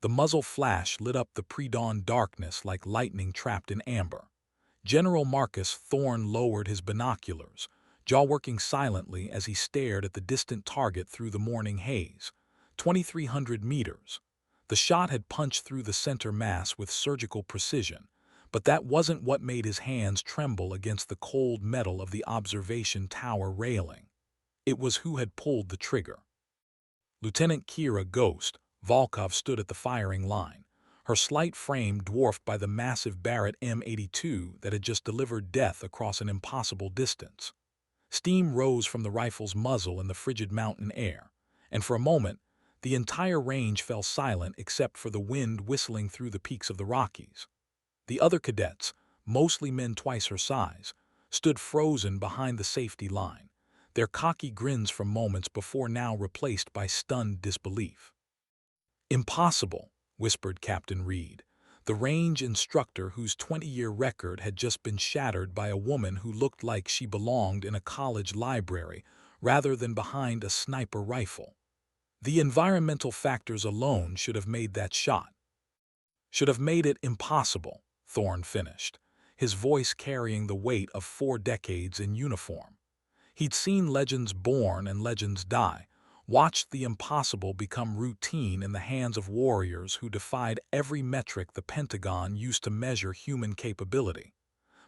The muzzle flash lit up the pre-dawn darkness like lightning trapped in amber. General Marcus Thorne lowered his binoculars, jaw working silently as he stared at the distant target through the morning haze. 2,300 meters. The shot had punched through the center mass with surgical precision, but that wasn't what made his hands tremble against the cold metal of the observation tower railing. It was who had pulled the trigger. Lieutenant Kira Ghost Volkov stood at the firing line, her slight frame dwarfed by the massive Barrett M82 that had just delivered death across an impossible distance. Steam rose from the rifle's muzzle in the frigid mountain air, and for a moment, the entire range fell silent except for the wind whistling through the peaks of the Rockies. The other cadets, mostly men twice her size, stood frozen behind the safety line, their cocky grins from moments before now replaced by stunned disbelief. "Impossible," whispered Captain Reed, the range instructor whose 20-year record had just been shattered by a woman who looked like she belonged in a college library rather than behind a sniper rifle. The environmental factors alone should have made that shot. Should have made it impossible, Thorne finished, his voice carrying the weight of 4 decades in uniform. He'd seen legends born and legends die, watched the impossible become routine in the hands of warriors who defied every metric the Pentagon used to measure human capability.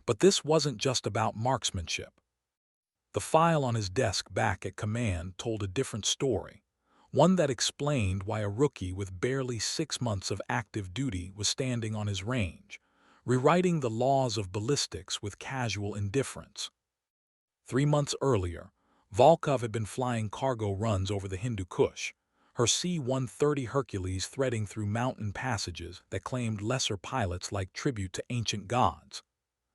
But this wasn't just about marksmanship. The file on his desk back at command told a different story, one that explained why a rookie with barely 6 months of active duty was standing on his range, rewriting the laws of ballistics with casual indifference. 3 months earlier, Volkov had been flying cargo runs over the Hindu Kush, her C-130 Hercules threading through mountain passages that claimed lesser pilots like tribute to ancient gods.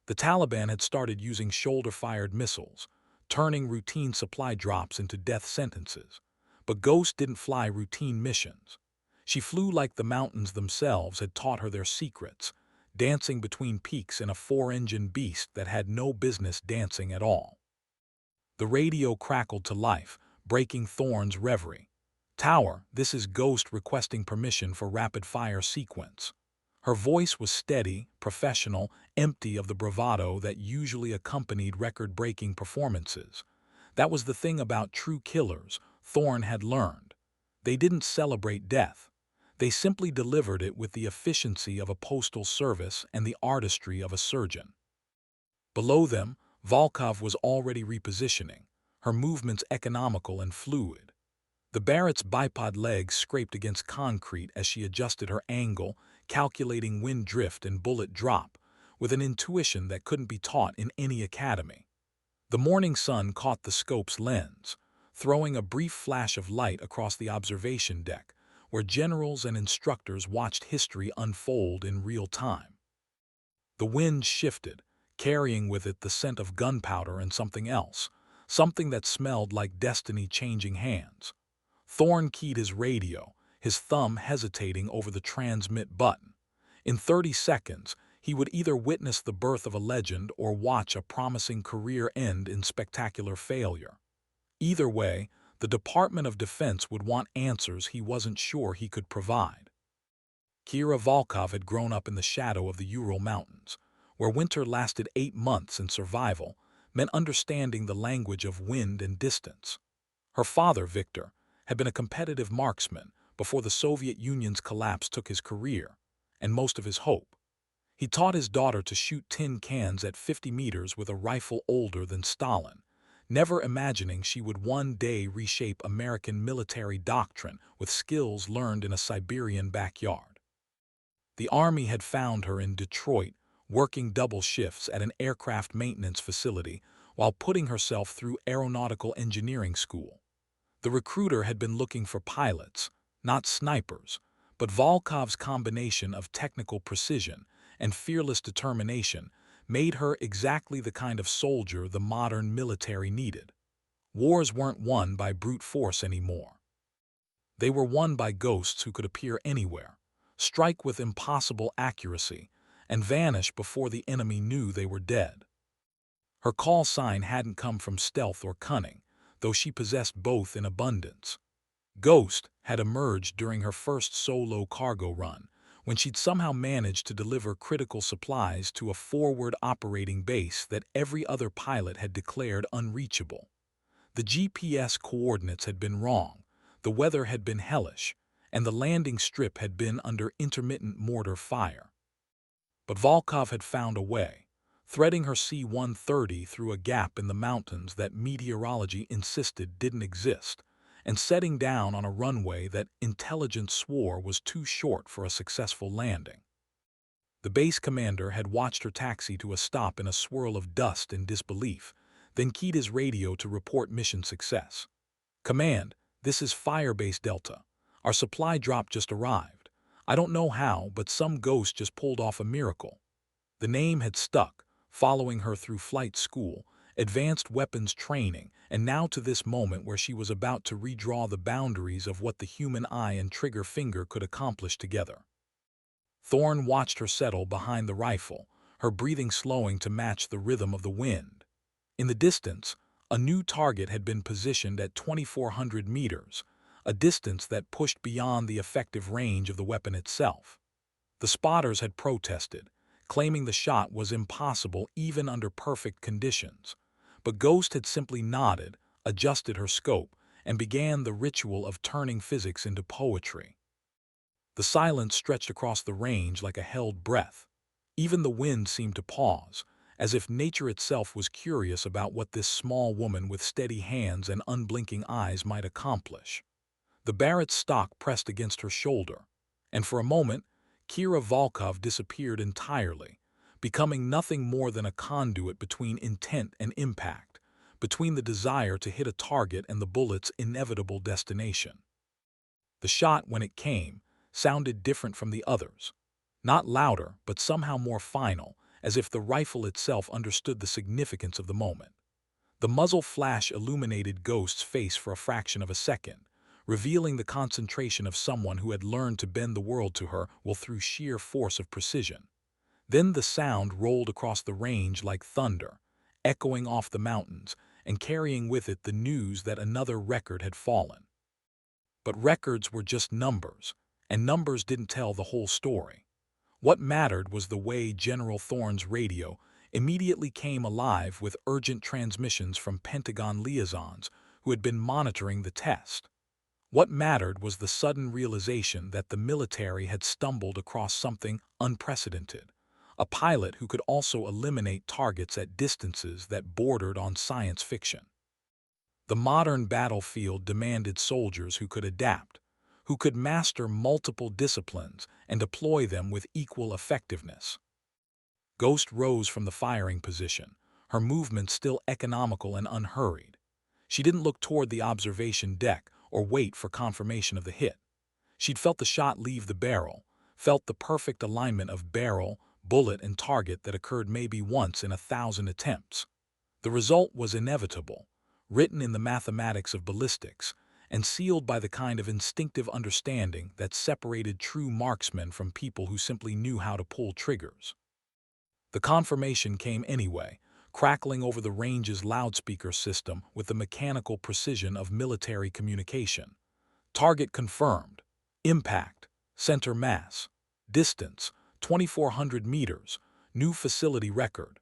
The Taliban had started using shoulder-fired missiles, turning routine supply drops into death sentences. But Ghost didn't fly routine missions. She flew like the mountains themselves had taught her their secrets, dancing between peaks in a 4-engine beast that had no business dancing at all. The radio crackled to life, breaking Thorne's reverie. "Tower, this is Ghost requesting permission for rapid-fire sequence." Her voice was steady, professional, empty of the bravado that usually accompanied record-breaking performances. That was the thing about true killers, Thorne had learned. They didn't celebrate death. They simply delivered it with the efficiency of a postal service and the artistry of a surgeon. Below them, Volkov was already repositioning, her movements economical and fluid. The Barrett's bipod legs scraped against concrete as she adjusted her angle, calculating wind drift and bullet drop, with an intuition that couldn't be taught in any academy. The morning sun caught the scope's lens, throwing a brief flash of light across the observation deck, where generals and instructors watched history unfold in real time. The wind shifted, carrying with it the scent of gunpowder and something else, something that smelled like destiny changing hands. Thorne keyed his radio, his thumb hesitating over the transmit button. In 30 seconds, he would either witness the birth of a legend or watch a promising career end in spectacular failure. Either way, the Department of Defense would want answers he wasn't sure he could provide. Kira Volkov had grown up in the shadow of the Ural Mountains, where winter lasted 8 months and survival meant understanding the language of wind and distance. Her father, Victor, had been a competitive marksman before the Soviet Union's collapse took his career and most of his hope. He taught his daughter to shoot tin cans at 50 meters with a rifle older than Stalin, never imagining she would one day reshape American military doctrine with skills learned in a Siberian backyard. The Army had found her in Detroit, working double shifts at an aircraft maintenance facility while putting herself through aeronautical engineering school. The recruiter had been looking for pilots, not snipers, but Volkov's combination of technical precision and fearless determination made her exactly the kind of soldier the modern military needed. Wars weren't won by brute force anymore. They were won by ghosts who could appear anywhere, strike with impossible accuracy, and vanish before the enemy knew they were dead. Her call sign hadn't come from stealth or cunning, though she possessed both in abundance. Ghost had emerged during her first solo cargo run, when she'd somehow managed to deliver critical supplies to a forward operating base that every other pilot had declared unreachable. The GPS coordinates had been wrong, the weather had been hellish, and the landing strip had been under intermittent mortar fire. But Volkov had found a way, threading her C-130 through a gap in the mountains that meteorology insisted didn't exist, and setting down on a runway that intelligence swore was too short for a successful landing. The base commander had watched her taxi to a stop in a swirl of dust in disbelief, then keyed his radio to report mission success. "Command, this is Firebase Delta. Our supply drop just arrived. I don't know how, but some ghost just pulled off a miracle." The name had stuck, following her through flight school, advanced weapons training, and now to this moment where she was about to redraw the boundaries of what the human eye and trigger finger could accomplish together. Thorne watched her settle behind the rifle, her breathing slowing to match the rhythm of the wind. In the distance, a new target had been positioned at 2,400 meters, a distance that pushed beyond the effective range of the weapon itself. The spotters had protested, claiming the shot was impossible even under perfect conditions, but Ghost had simply nodded, adjusted her scope, and began the ritual of turning physics into poetry. The silence stretched across the range like a held breath. Even the wind seemed to pause, as if nature itself was curious about what this small woman with steady hands and unblinking eyes might accomplish. The Barrett's stock pressed against her shoulder, and for a moment, Kira Volkov disappeared entirely, becoming nothing more than a conduit between intent and impact, between the desire to hit a target and the bullet's inevitable destination. The shot, when it came, sounded different from the others. Not louder, but somehow more final, as if the rifle itself understood the significance of the moment. The muzzle flash illuminated Ghost's face for a fraction of a second, revealing the concentration of someone who had learned to bend the world to her will through sheer force of precision. Then the sound rolled across the range like thunder, echoing off the mountains and carrying with it the news that another record had fallen. But records were just numbers, and numbers didn't tell the whole story. What mattered was the way General Thorne's radio immediately came alive with urgent transmissions from Pentagon liaisons who had been monitoring the test. What mattered was the sudden realization that the military had stumbled across something unprecedented, a pilot who could also eliminate targets at distances that bordered on science fiction. The modern battlefield demanded soldiers who could adapt, who could master multiple disciplines and deploy them with equal effectiveness. Ghost rose from the firing position, her movements still economical and unhurried. She didn't look toward the observation deck or wait for confirmation of the hit. She'd felt the shot leave the barrel, felt the perfect alignment of barrel, bullet, and target that occurred maybe once in 1,000 attempts. The result was inevitable, written in the mathematics of ballistics, and sealed by the kind of instinctive understanding that separated true marksmen from people who simply knew how to pull triggers. The confirmation came anyway, crackling over the range's loudspeaker system with the mechanical precision of military communication. Target confirmed. Impact. Center mass. Distance. 2,400 meters. New facility record.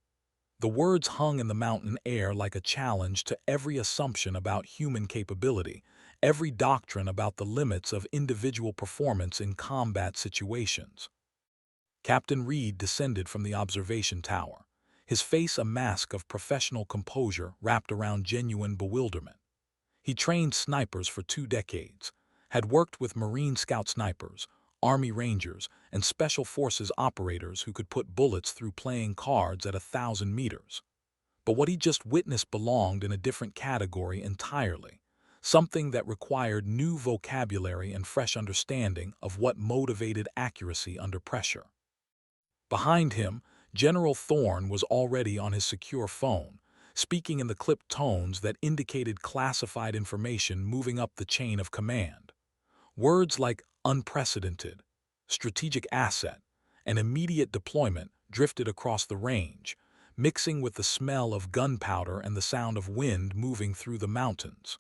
The words hung in the mountain air like a challenge to every assumption about human capability, every doctrine about the limits of individual performance in combat situations. Captain Reed descended from the observation tower, his face a mask of professional composure wrapped around genuine bewilderment. He trained snipers for 2 decades, had worked with Marine Scout snipers, Army Rangers, and Special Forces operators who could put bullets through playing cards at 1,000 meters. But what he just witnessed belonged in a different category entirely, something that required new vocabulary and fresh understanding of what motivated accuracy under pressure. Behind him, General Thorne was already on his secure phone, speaking in the clipped tones that indicated classified information moving up the chain of command. Words like unprecedented, strategic asset, and immediate deployment drifted across the range, mixing with the smell of gunpowder and the sound of wind moving through the mountains.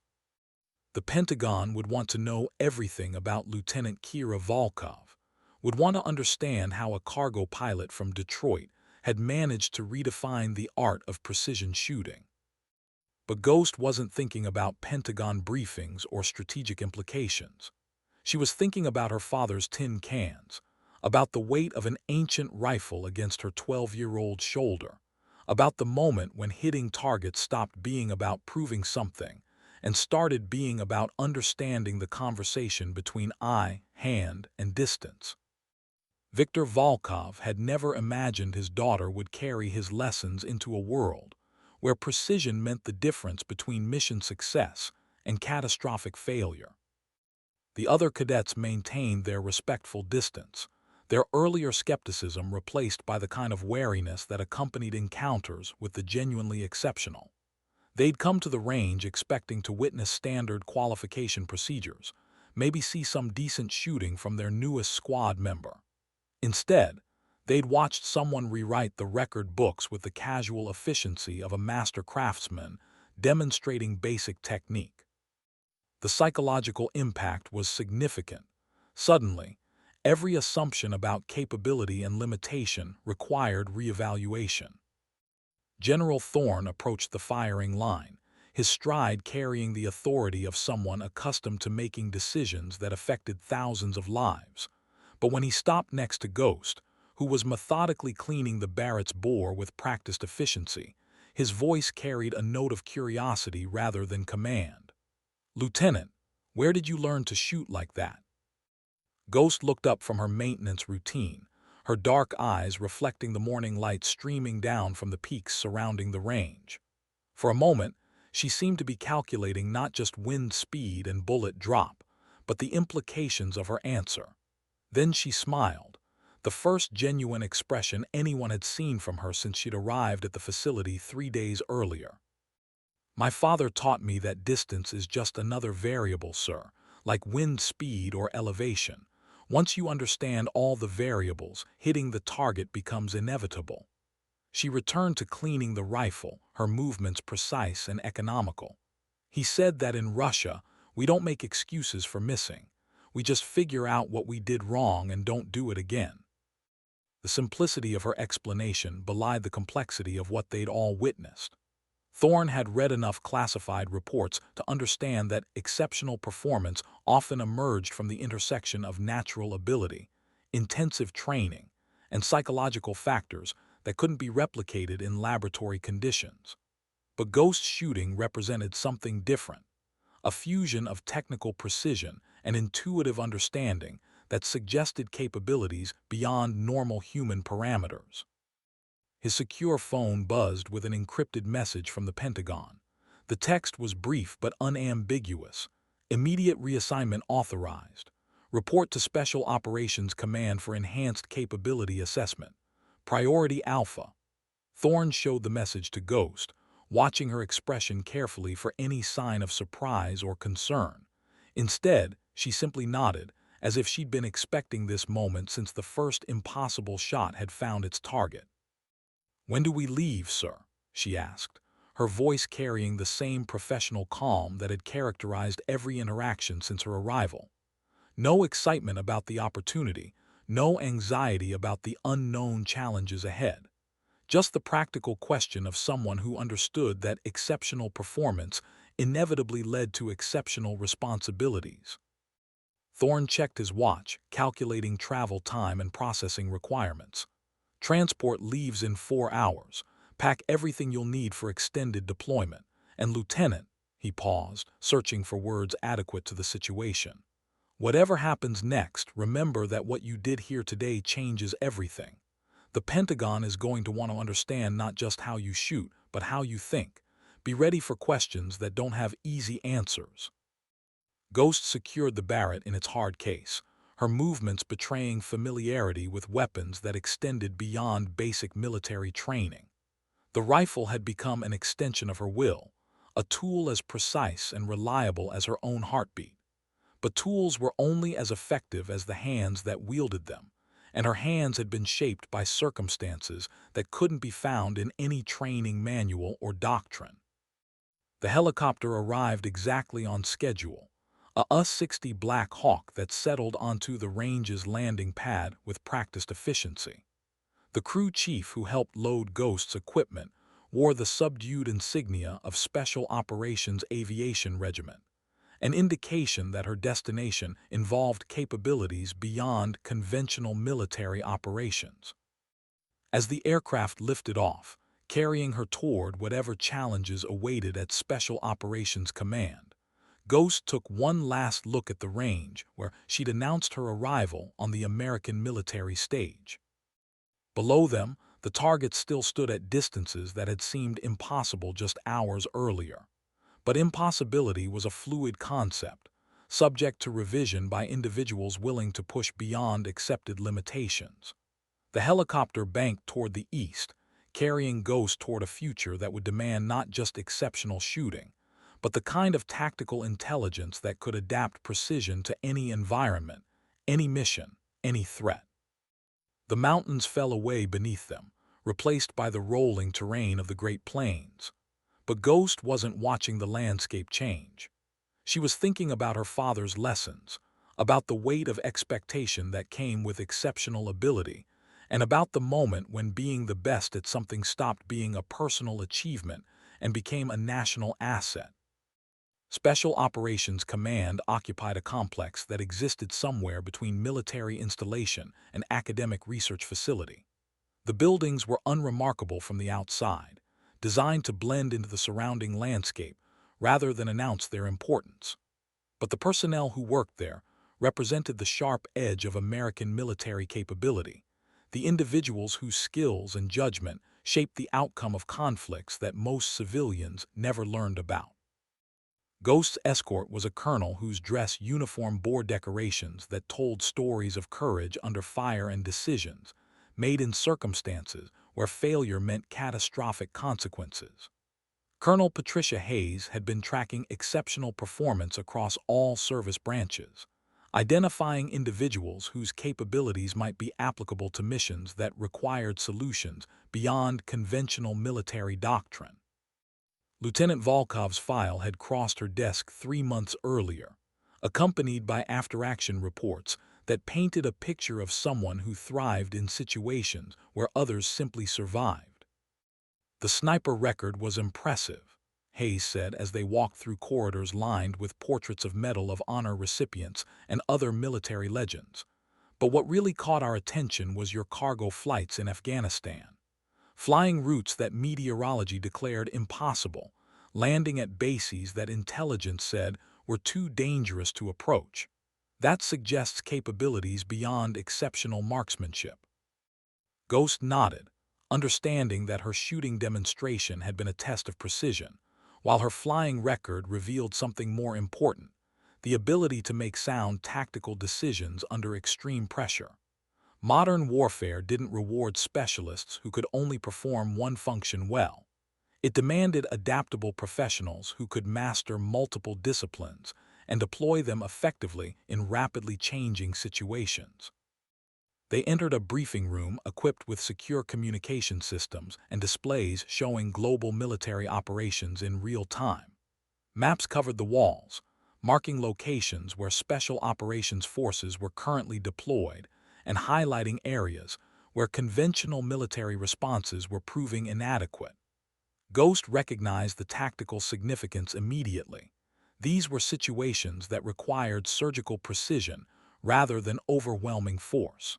The Pentagon would want to know everything about Lieutenant Kira Volkov, would want to understand how a cargo pilot from Detroit had managed to redefine the art of precision shooting. But Ghost wasn't thinking about Pentagon briefings or strategic implications. She was thinking about her father's tin cans, about the weight of an ancient rifle against her 12-year-old shoulder, about the moment when hitting targets stopped being about proving something and started being about understanding the conversation between eye, hand, and distance. Viktor Volkov had never imagined his daughter would carry his lessons into a world where precision meant the difference between mission success and catastrophic failure. The other cadets maintained their respectful distance, their earlier skepticism replaced by the kind of wariness that accompanied encounters with the genuinely exceptional. They'd come to the range expecting to witness standard qualification procedures, maybe see some decent shooting from their newest squad member. Instead, they'd watched someone rewrite the record books with the casual efficiency of a master craftsman, demonstrating basic technique. The psychological impact was significant. Suddenly, every assumption about capability and limitation required reevaluation. General Thorne approached the firing line, his stride carrying the authority of someone accustomed to making decisions that affected thousands of lives. But when he stopped next to Ghost, who was methodically cleaning the Barrett's bore with practiced efficiency, his voice carried a note of curiosity rather than command. "Lieutenant, where did you learn to shoot like that?" Ghost looked up from her maintenance routine, her dark eyes reflecting the morning light streaming down from the peaks surrounding the range. For a moment, she seemed to be calculating not just wind speed and bullet drop, but the implications of her answer. Then she smiled, the first genuine expression anyone had seen from her since she'd arrived at the facility 3 days earlier. "My father taught me that distance is just another variable, sir, like wind speed or elevation. Once you understand all the variables, hitting the target becomes inevitable." She returned to cleaning the rifle, her movements precise and economical. "He said that in Russia, we don't make excuses for missing. We just figure out what we did wrong and don't do it again." The simplicity of her explanation belied the complexity of what they'd all witnessed. Thorne had read enough classified reports to understand that exceptional performance often emerged from the intersection of natural ability, intensive training, and psychological factors that couldn't be replicated in laboratory conditions. But Ghost shooting represented something different, a fusion of technical precision and intuitive understanding that suggested capabilities beyond normal human parameters. His secure phone buzzed with an encrypted message from the Pentagon. The text was brief but unambiguous. "Immediate reassignment authorized. Report to Special Operations Command for enhanced capability assessment. Priority Alpha." Thorne showed the message to Ghost, watching her expression carefully for any sign of surprise or concern. Instead, she simply nodded, as if she'd been expecting this moment since the first impossible shot had found its target. "When do we leave, sir?" she asked, her voice carrying the same professional calm that had characterized every interaction since her arrival. No excitement about the opportunity, no anxiety about the unknown challenges ahead. Just the practical question of someone who understood that exceptional performance inevitably led to exceptional responsibilities. Thorne checked his watch, calculating travel time and processing requirements. "Transport leaves in 4 hours. Pack everything you'll need for extended deployment. And Lieutenant," he paused, searching for words adequate to the situation, "whatever happens next, remember that what you did here today changes everything. The Pentagon is going to want to understand not just how you shoot, but how you think. Be ready for questions that don't have easy answers." Ghost secured the Barrett in its hard case, her movements betraying familiarity with weapons that extended beyond basic military training. The rifle had become an extension of her will, a tool as precise and reliable as her own heartbeat. But tools were only as effective as the hands that wielded them, and her hands had been shaped by circumstances that couldn't be found in any training manual or doctrine. The helicopter arrived exactly on schedule, a US-60 Black Hawk that settled onto the range's landing pad with practiced efficiency. The crew chief who helped load Ghost's equipment wore the subdued insignia of Special Operations Aviation Regiment, an indication that her destination involved capabilities beyond conventional military operations. As the aircraft lifted off, carrying her toward whatever challenges awaited at Special Operations Command, Ghost took one last look at the range where she'd announced her arrival on the American military stage. Below them, the targets still stood at distances that had seemed impossible just hours earlier. But impossibility was a fluid concept, subject to revision by individuals willing to push beyond accepted limitations. The helicopter banked toward the east, carrying Ghost toward a future that would demand not just exceptional shooting, but the kind of tactical intelligence that could adapt precision to any environment, any mission, any threat. The mountains fell away beneath them, replaced by the rolling terrain of the Great Plains. But Ghost wasn't watching the landscape change. She was thinking about her father's lessons, about the weight of expectation that came with exceptional ability, and about the moment when being the best at something stopped being a personal achievement and became a national asset. Special Operations Command occupied a complex that existed somewhere between military installation and academic research facility. The buildings were unremarkable from the outside, designed to blend into the surrounding landscape rather than announce their importance. But the personnel who worked there represented the sharp edge of American military capability, the individuals whose skills and judgment shaped the outcome of conflicts that most civilians never learned about. Ghost's escort was a colonel whose dress uniform bore decorations that told stories of courage under fire and decisions made in circumstances where failure meant catastrophic consequences. Colonel Patricia Hayes had been tracking exceptional performance across all service branches, identifying individuals whose capabilities might be applicable to missions that required solutions beyond conventional military doctrine. Lieutenant Volkov's file had crossed her desk 3 months earlier, accompanied by after-action reports that painted a picture of someone who thrived in situations where others simply survived. The sniper record was impressive, Hayes said as they walked through corridors lined with portraits of Medal of Honor recipients and other military legends. But what really caught our attention was your cargo flights in Afghanistan. Flying routes that meteorology declared impossible, landing at bases that intelligence said were too dangerous to approach. That suggests capabilities beyond exceptional marksmanship. Ghost nodded, understanding that her shooting demonstration had been a test of precision, while her flying record revealed something more important, the ability to make sound tactical decisions under extreme pressure. Modern warfare didn't reward specialists who could only perform one function well. It demanded adaptable professionals who could master multiple disciplines and deploy them effectively in rapidly changing situations. They entered a briefing room equipped with secure communication systems and displays showing global military operations in real time. Maps covered the walls, marking locations where Special Operations Forces were currently deployed and highlighting areas where conventional military responses were proving inadequate. Ghost recognized the tactical significance immediately. These were situations that required surgical precision rather than overwhelming force.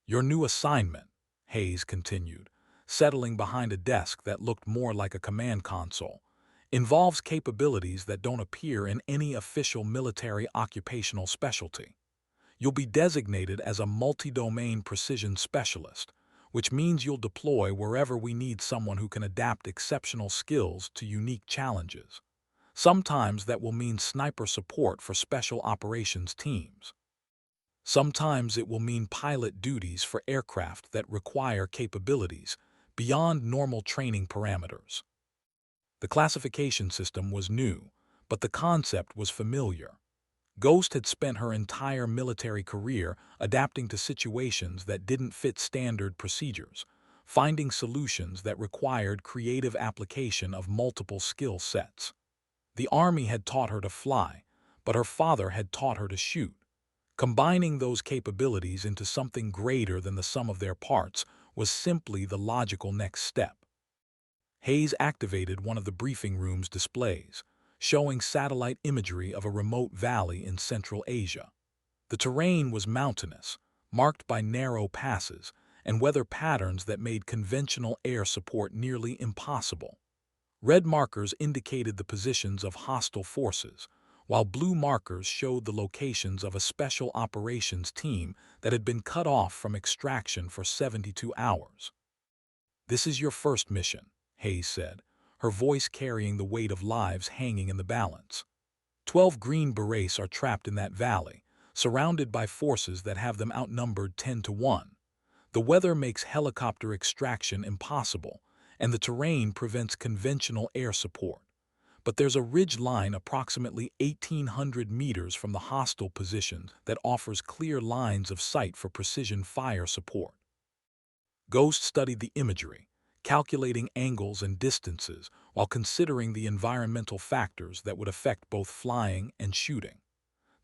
Your new assignment, Hayes continued, settling behind a desk that looked more like a command console, involves capabilities that don't appear in any official military occupational specialty. You'll be designated as a multi-domain precision specialist, which means you'll deploy wherever we need someone who can adapt exceptional skills to unique challenges. Sometimes that will mean sniper support for special operations teams. Sometimes it will mean pilot duties for aircraft that require capabilities beyond normal training parameters. The classification system was new, but the concept was familiar. Ghost had spent her entire military career adapting to situations that didn't fit standard procedures, finding solutions that required creative application of multiple skill sets. The army had taught her to fly, but her father had taught her to shoot. Combining those capabilities into something greater than the sum of their parts was simply the logical next step. Hayes activated one of the briefing room's displays, showing satellite imagery of a remote valley in Central Asia. The terrain was mountainous, marked by narrow passes and weather patterns that made conventional air support nearly impossible. Red markers indicated the positions of hostile forces, while blue markers showed the locations of a special operations team that had been cut off from extraction for 72 hours. "This is your first mission," Hayes said, her voice carrying the weight of lives hanging in the balance. 12 Green Berets are trapped in that valley, surrounded by forces that have them outnumbered 10 to 1. The weather makes helicopter extraction impossible, and the terrain prevents conventional air support. But there's a ridge line approximately 1,800 meters from the hostile position that offers clear lines of sight for precision fire support. Ghost studied the imagery, calculating angles and distances while considering the environmental factors that would affect both flying and shooting.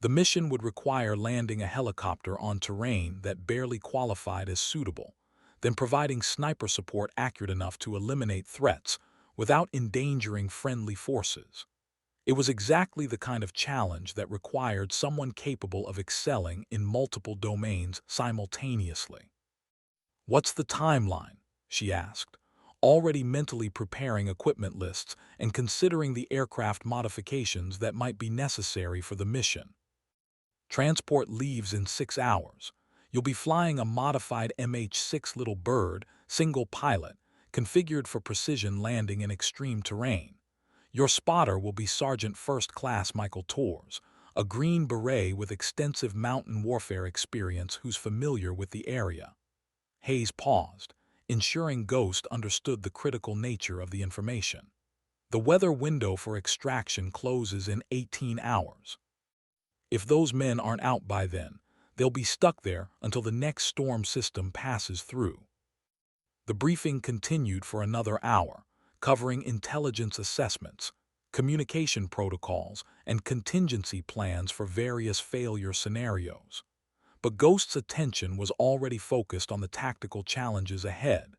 The mission would require landing a helicopter on terrain that barely qualified as suitable, then providing sniper support accurate enough to eliminate threats without endangering friendly forces. It was exactly the kind of challenge that required someone capable of excelling in multiple domains simultaneously. "What's the timeline?" she asked, already mentally preparing equipment lists and considering the aircraft modifications that might be necessary for the mission. "Transport leaves in 6 hours. You'll be flying a modified MH-6 Little Bird, single pilot, configured for precision landing in extreme terrain. Your spotter will be Sergeant First Class Michael Torres, a Green Beret with extensive mountain warfare experience who's familiar with the area." Hayes paused, ensuring Ghost understood the critical nature of the information. "The weather window for extraction closes in 18 hours. If those men aren't out by then, they'll be stuck there until the next storm system passes through." The briefing continued for another hour, covering intelligence assessments, communication protocols, and contingency plans for various failure scenarios. But Ghost's attention was already focused on the tactical challenges ahead,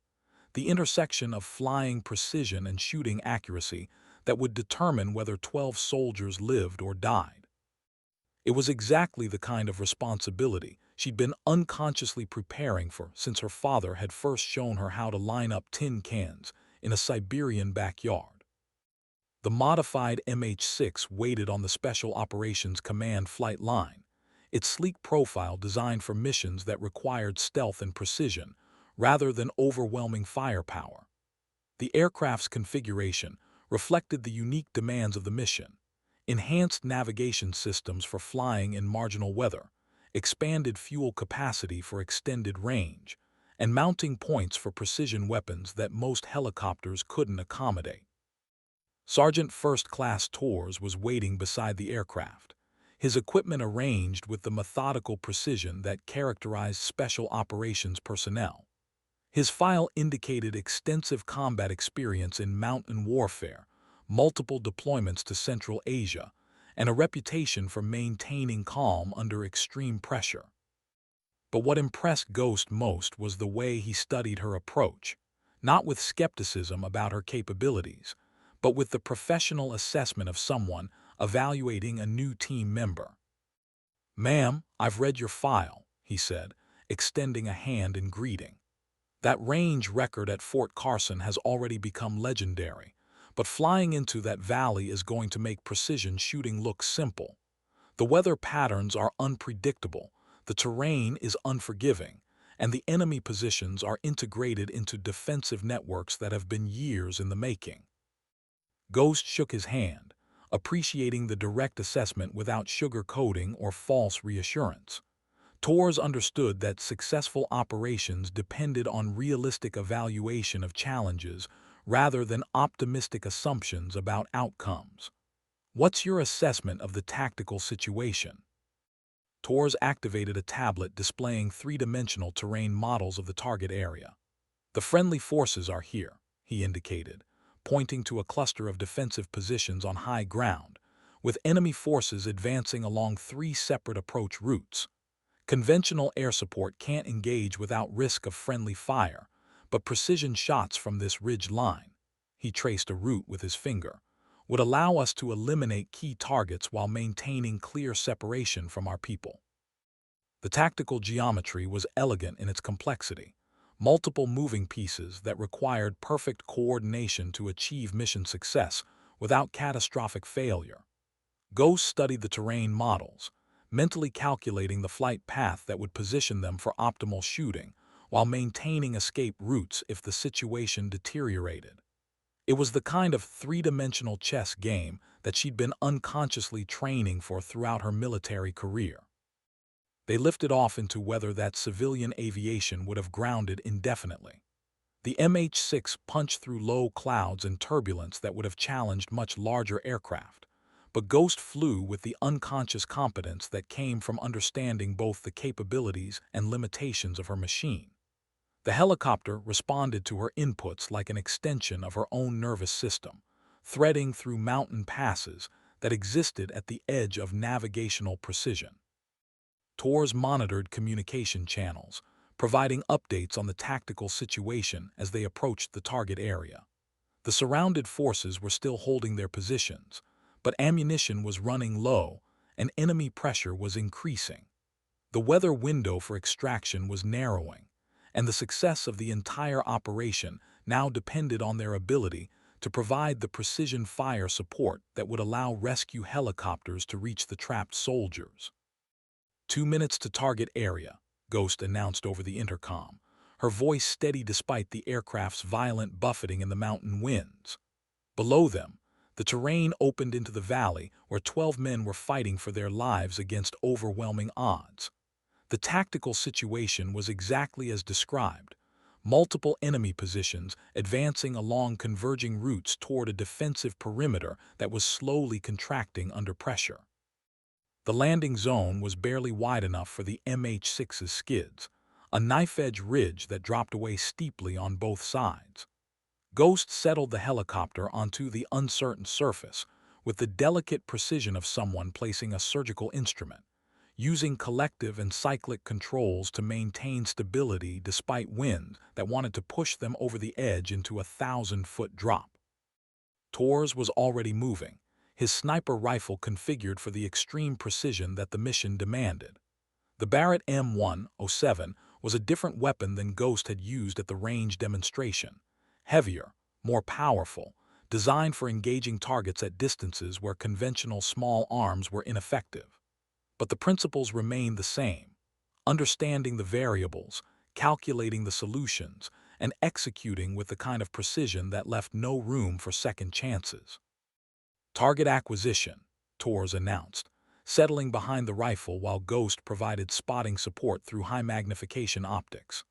the intersection of flying precision and shooting accuracy that would determine whether 12 soldiers lived or died. It was exactly the kind of responsibility she'd been unconsciously preparing for since her father had first shown her how to line up tin cans in a Siberian backyard. The modified MH-6 waited on the Special Operations Command flight line, its sleek profile designed for missions that required stealth and precision rather than overwhelming firepower. The aircraft's configuration reflected the unique demands of the mission: enhanced navigation systems for flying in marginal weather, expanded fuel capacity for extended range, and mounting points for precision weapons that most helicopters couldn't accommodate. Sergeant First Class Torres was waiting beside the aircraft, his equipment arranged with the methodical precision that characterized special operations personnel. His file indicated extensive combat experience in mountain warfare, multiple deployments to Central Asia, and a reputation for maintaining calm under extreme pressure. But what impressed Ghost most was the way he studied her approach, not with skepticism about her capabilities, but with the professional assessment of someone evaluating a new team member. "Ma'am, I've read your file," he said, extending a hand in greeting. "That range record at Fort Carson has already become legendary, but flying into that valley is going to make precision shooting look simple. The weather patterns are unpredictable, the terrain is unforgiving, and the enemy positions are integrated into defensive networks that have been years in the making." Ghost shook his hand, appreciating the direct assessment without sugarcoating or false reassurance. Torres understood that successful operations depended on realistic evaluation of challenges rather than optimistic assumptions about outcomes. "What's your assessment of the tactical situation?" Torres activated a tablet displaying three-dimensional terrain models of the target area. "The friendly forces are here," he indicated, pointing to a cluster of defensive positions on high ground, with enemy forces advancing along 3 separate approach routes. Conventional air support can't engage without risk of friendly fire, but precision shots from this ridge line, he traced a route with his finger, would allow us to eliminate key targets while maintaining clear separation from our people. The tactical geometry was elegant in its complexity, multiple moving pieces that required perfect coordination to achieve mission success without catastrophic failure. Ghost studied the terrain models, mentally calculating the flight path that would position them for optimal shooting, while maintaining escape routes if the situation deteriorated. It was the kind of three-dimensional chess game that she'd been unconsciously training for throughout her military career. They lifted off into weather that civilian aviation would have grounded indefinitely. The MH-6 punched through low clouds and turbulence that would have challenged much larger aircraft, but Ghost flew with the unconscious competence that came from understanding both the capabilities and limitations of her machine. The helicopter responded to her inputs like an extension of her own nervous system, threading through mountain passes that existed at the edge of navigational precision. TORS monitored communication channels, providing updates on the tactical situation as they approached the target area. The surrounded forces were still holding their positions, but ammunition was running low and enemy pressure was increasing. The weather window for extraction was narrowing, and the success of the entire operation now depended on their ability to provide the precision fire support that would allow rescue helicopters to reach the trapped soldiers. 2 minutes to target area, Ghost announced over the intercom, her voice steady despite the aircraft's violent buffeting in the mountain winds. Below them, the terrain opened into the valley where 12 men were fighting for their lives against overwhelming odds. The tactical situation was exactly as described, multiple enemy positions advancing along converging routes toward a defensive perimeter that was slowly contracting under pressure. The landing zone was barely wide enough for the MH-6's skids, a knife-edge ridge that dropped away steeply on both sides. Ghost settled the helicopter onto the uncertain surface with the delicate precision of someone placing a surgical instrument, using collective and cyclic controls to maintain stability despite wind that wanted to push them over the edge into a 1,000-foot drop. TORS was already moving, his sniper rifle configured for the extreme precision that the mission demanded. The Barrett M107 was a different weapon than Ghost had used at the range demonstration. Heavier, more powerful, designed for engaging targets at distances where conventional small arms were ineffective. But the principles remained the same: understanding the variables, calculating the solutions, and executing with the kind of precision that left no room for second chances. "Target acquisition," TORS announced, settling behind the rifle while Ghost provided spotting support through high-magnification optics.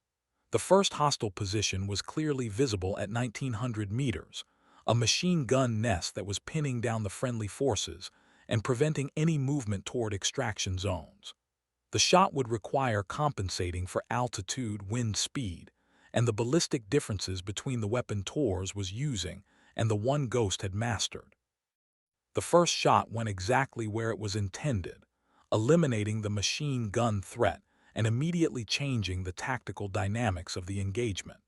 The first hostile position was clearly visible at 1,900 meters, a machine gun nest that was pinning down the friendly forces and preventing any movement toward extraction zones. The shot would require compensating for altitude, wind speed, and the ballistic differences between the weapon TORS was using and the one Ghost had mastered. The first shot went exactly where it was intended, eliminating the machine gun threat and immediately changing the tactical dynamics of the engagement.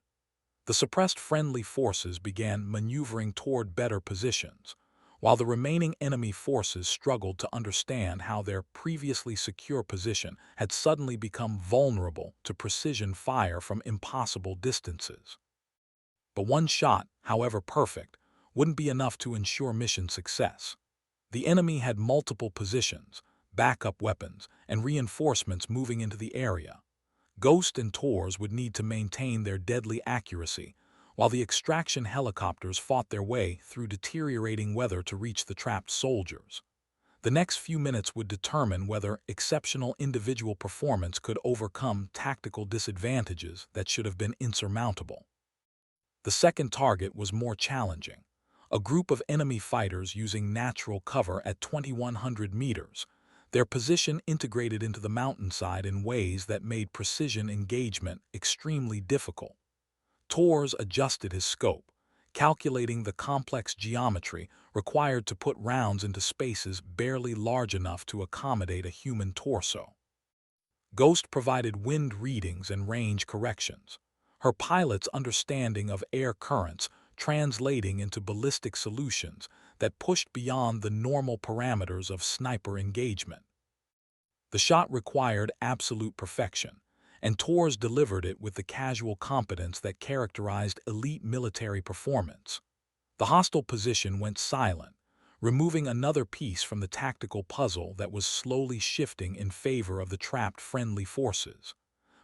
The suppressed friendly forces began maneuvering toward better positions, while the remaining enemy forces struggled to understand how their previously secure position had suddenly become vulnerable to precision fire from impossible distances. But one shot, however perfect, wouldn't be enough to ensure mission success. The enemy had multiple positions, backup weapons, and reinforcements moving into the area. Ghost and TORS would need to maintain their deadly accuracy, while the extraction helicopters fought their way through deteriorating weather to reach the trapped soldiers. The next few minutes would determine whether exceptional individual performance could overcome tactical disadvantages that should have been insurmountable. The second target was more challenging: a group of enemy fighters using natural cover at 2,100 meters, their position integrated into the mountainside in ways that made precision engagement extremely difficult. Torres adjusted his scope, calculating the complex geometry required to put rounds into spaces barely large enough to accommodate a human torso. Ghost provided wind readings and range corrections, her pilot's understanding of air currents translating into ballistic solutions that pushed beyond the normal parameters of sniper engagement. The shot required absolute perfection, and Torres delivered it with the casual competence that characterized elite military performance. The hostile position went silent, removing another piece from the tactical puzzle that was slowly shifting in favor of the trapped friendly forces.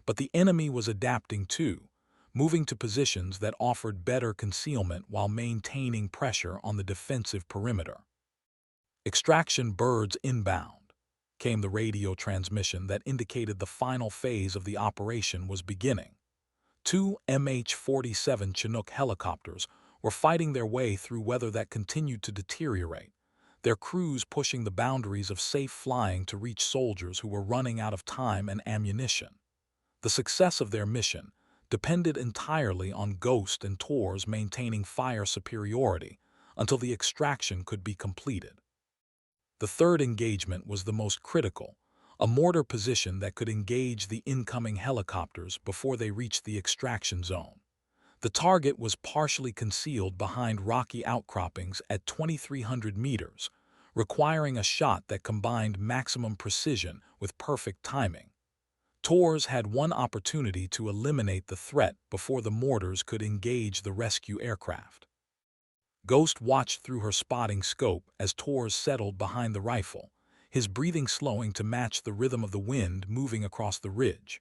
But the enemy was adapting too, moving to positions that offered better concealment while maintaining pressure on the defensive perimeter. "Extraction birds inbound," came the radio transmission that indicated the final phase of the operation was beginning. Two MH-47 Chinook helicopters were fighting their way through weather that continued to deteriorate, their crews pushing the boundaries of safe flying to reach soldiers who were running out of time and ammunition. The success of their mission depended entirely on Ghost and Torres maintaining fire superiority until the extraction could be completed. The third engagement was the most critical, a mortar position that could engage the incoming helicopters before they reached the extraction zone. The target was partially concealed behind rocky outcroppings at 2,300 meters, requiring a shot that combined maximum precision with perfect timing. Torres had one opportunity to eliminate the threat before the mortars could engage the rescue aircraft. Ghost watched through her spotting scope as Torres settled behind the rifle, his breathing slowing to match the rhythm of the wind moving across the ridge.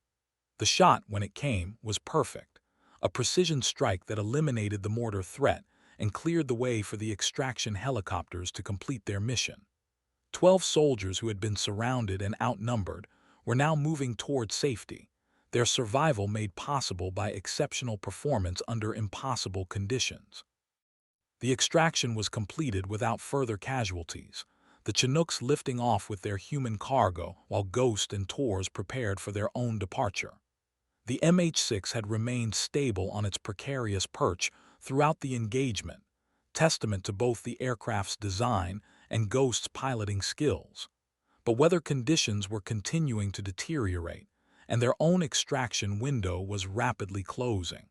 The shot, when it came, was perfect, a precision strike that eliminated the mortar threat and cleared the way for the extraction helicopters to complete their mission. 12 soldiers who had been surrounded and outnumbered were now moving toward safety, their survival made possible by exceptional performance under impossible conditions. The extraction was completed without further casualties, the Chinooks lifting off with their human cargo while Ghost and Torres prepared for their own departure. The MH-6 had remained stable on its precarious perch throughout the engagement, testament to both the aircraft's design and Ghost's piloting skills. But weather conditions were continuing to deteriorate, and their own extraction window was rapidly closing.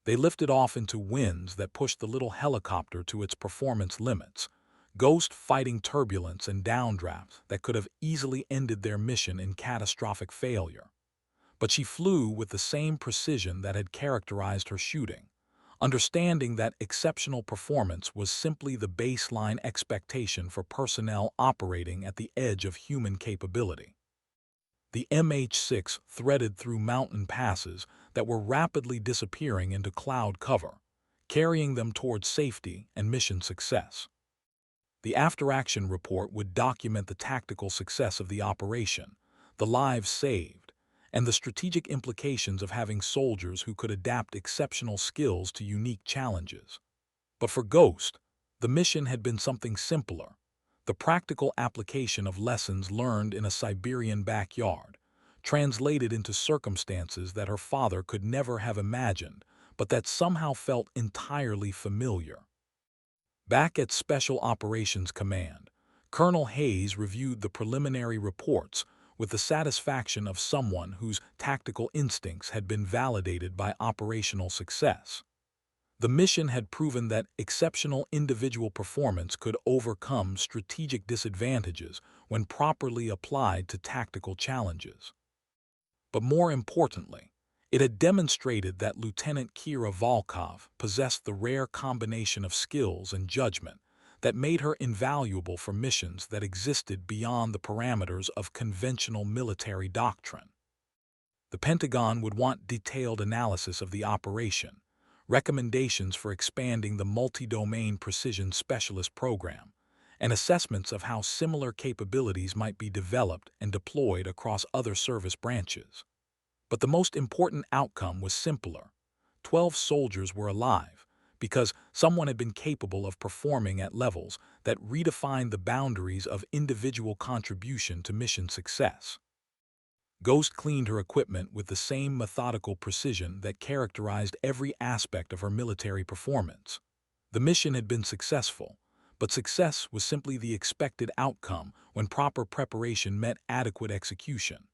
They lifted off into winds that pushed the little helicopter to its performance limits, Ghost fighting turbulence and downdrafts that could have easily ended their mission in catastrophic failure. But she flew with the same precision that had characterized her shooting, understanding that exceptional performance was simply the baseline expectation for personnel operating at the edge of human capability. The MH-6 threaded through mountain passes that were rapidly disappearing into cloud cover, carrying them towards safety and mission success. The after-action report would document the tactical success of the operation, the lives saved, and the strategic implications of having soldiers who could adapt exceptional skills to unique challenges. But for Ghost, the mission had been something simpler, the practical application of lessons learned in a Siberian backyard, translated into circumstances that her father could never have imagined, but that somehow felt entirely familiar. Back at Special Operations Command, Colonel Hayes reviewed the preliminary reports with the satisfaction of someone whose tactical instincts had been validated by operational success. The mission had proven that exceptional individual performance could overcome strategic disadvantages when properly applied to tactical challenges. But more importantly, it had demonstrated that Lieutenant Kira Volkov possessed the rare combination of skills and judgment that made her invaluable for missions that existed beyond the parameters of conventional military doctrine. The Pentagon would want detailed analysis of the operation, recommendations for expanding the multi-domain precision specialist program, and assessments of how similar capabilities might be developed and deployed across other service branches. But the most important outcome was simpler. 12 soldiers were alive, because someone had been capable of performing at levels that redefined the boundaries of individual contribution to mission success. Ghost cleaned her equipment with the same methodical precision that characterized every aspect of her military performance. The mission had been successful, but success was simply the expected outcome when proper preparation met adequate execution.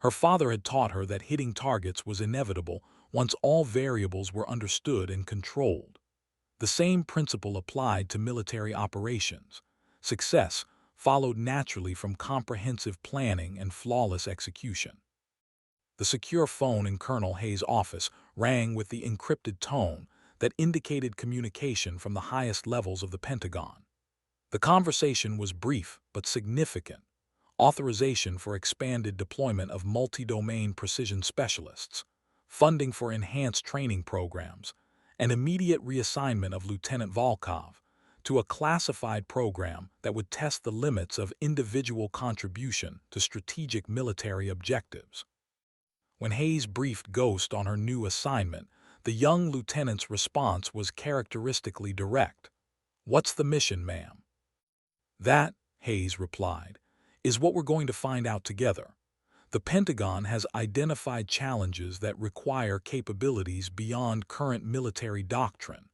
Her father had taught her that hitting targets was inevitable once all variables were understood and controlled. The same principle applied to military operations. Success followed naturally from comprehensive planning and flawless execution. The secure phone in Colonel Hayes' office rang with the encrypted tone that indicated communication from the highest levels of the Pentagon. The conversation was brief but significant. Authorization for expanded deployment of multi-domain precision specialists, funding for enhanced training programs, and immediate reassignment of Lieutenant Volkov to a classified program that would test the limits of individual contribution to strategic military objectives. When Hayes briefed Ghost on her new assignment, the young lieutenant's response was characteristically direct. "What's the mission, ma'am?" "That," Hayes replied, "is what we're going to find out together. The Pentagon has identified challenges that require capabilities beyond current military doctrine.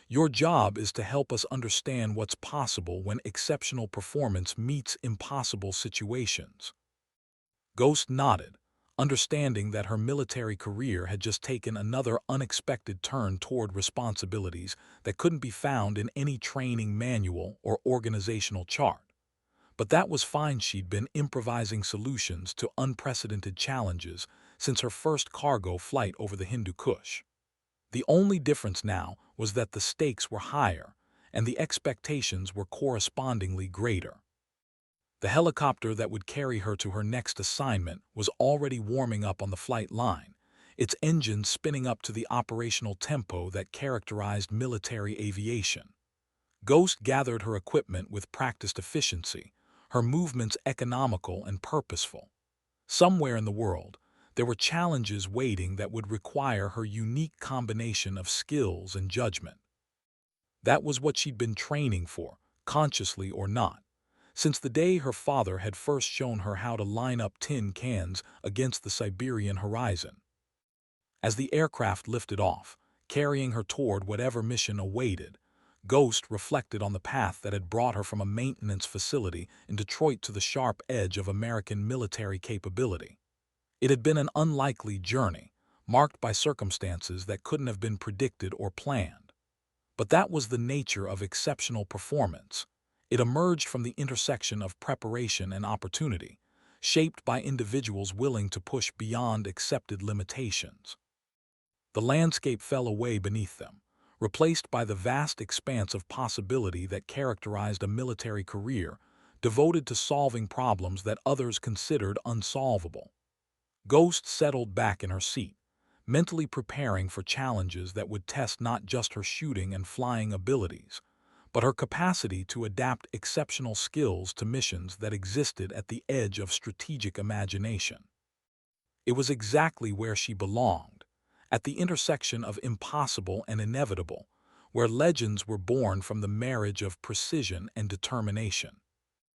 Your job is to help us understand what's possible when exceptional performance meets impossible situations." Ghost nodded, understanding that her military career had just taken another unexpected turn toward responsibilities that couldn't be found in any training manual or organizational chart. But that was fine. She'd been improvising solutions to unprecedented challenges since her first cargo flight over the Hindu Kush. The only difference now was that the stakes were higher and the expectations were correspondingly greater. The helicopter that would carry her to her next assignment was already warming up on the flight line, its engines spinning up to the operational tempo that characterized military aviation. Ghost gathered her equipment with practiced efficiency, her movements economical and purposeful. Somewhere in the world, there were challenges waiting that would require her unique combination of skills and judgment. That was what she'd been training for, consciously or not, since the day her father had first shown her how to line up tin cans against the Siberian horizon. As the aircraft lifted off, carrying her toward whatever mission awaited, Ghost reflected on the path that had brought her from a maintenance facility in Detroit to the sharp edge of American military capability. It had been an unlikely journey, marked by circumstances that couldn't have been predicted or planned. But that was the nature of exceptional performance. It emerged from the intersection of preparation and opportunity, shaped by individuals willing to push beyond accepted limitations. The landscape fell away beneath them, replaced by the vast expanse of possibility that characterized a military career devoted to solving problems that others considered unsolvable. Ghost settled back in her seat, mentally preparing for challenges that would test not just her shooting and flying abilities, but her capacity to adapt exceptional skills to missions that existed at the edge of strategic imagination. It was exactly where she belonged, at the intersection of impossible and inevitable, where legends were born from the marriage of precision and determination.